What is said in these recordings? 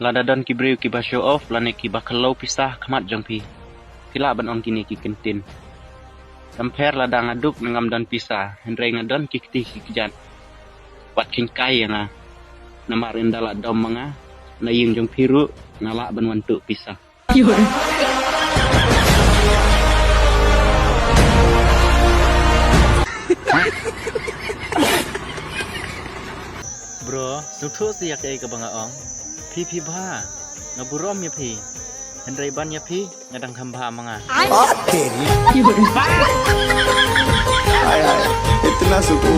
Ladadan ki breu ki ba show off lane ki ba kalau pisah kamat jong pi. Pila ban ong kini ki kentin. Samper ladang aduk ngam dan pisah. Hendrai ngadon ki kiti ki kijan. Wat king kai nga. Namar indala dom mga. Naying jong piru ngalak ban wantuk pisah. Bro, sutu siya kay ka banga ong. Pi ba, ngaburom ya pi. Hendrai ban ya pi, ngadang hamba mga. Oke. Itu lah suku.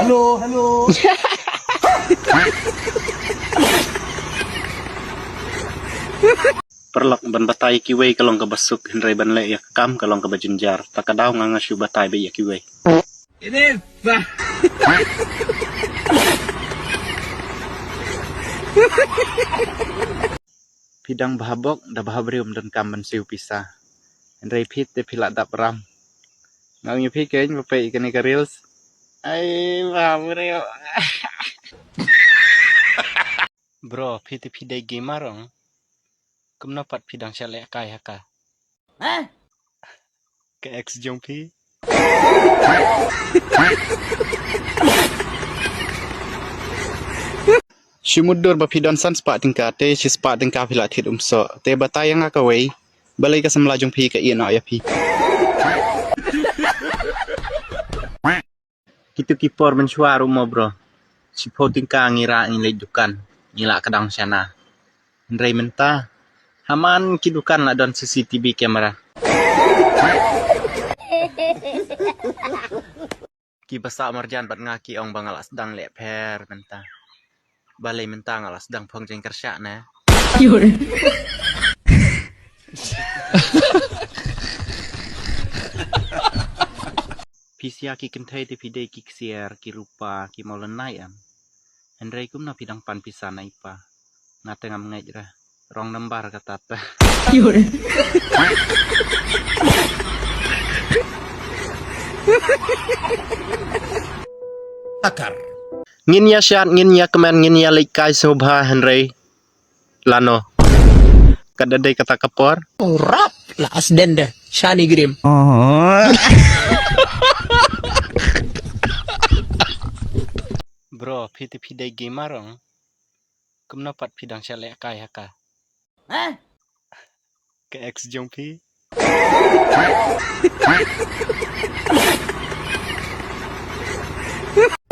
Halo. Perlok ban batai kiwei kalong ka basuk hendrai ban le ya kam kalong ka bajunjar. Takadaw nga nga syu batai be ya kiwei. Ini bah. Pidang bahabok da bahabrium dan kam ban siu pisah. Hendrai pit te pila dap ram. Ngau nyu pi keny bapai ikan ika reels. Ai bahabrium. Bro, piti pidai gimarong. Kum napat pidang syalek kai haka. Ke ex jong pi. Syumudur ba pidon san spa tingka te si spa tingka pila tit umso. Te batayang nga kaway. Balay ka sa melajong pi ka iyan ya pi. Kitu kipor mensuaru mo bro. Si po tingka ngira ngilay dukan. Ngila kadang sana. Hendrai mentah. Haman kidukan lah don CCTV kamera. Ki basa marjan bat ngaki ong bangal sedang leper mentah. Balai mentah ngalas sedang pongjeng kersyak na. Pisia ki kentai te pidai ki ksier ki rupa ki maulenai am. Hendrai kum na pidang pan pisana ipa. Ngatengam ngajrah. Rong lembar kata teh. Akar. Ngin ya syat, ngin ya kemen, ngin ya likai subha Henry Lano. Kadadai kata kapor. Rap lah asdenda. Shani Grim. Bro, piti pidai gimarong. Kum napat pidang syalek kai haka. Ke ex jong pi.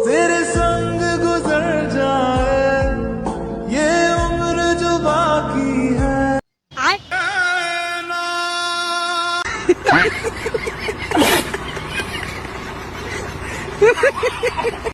तेरे संग गुजर जाए ये उम्र जो बाकी है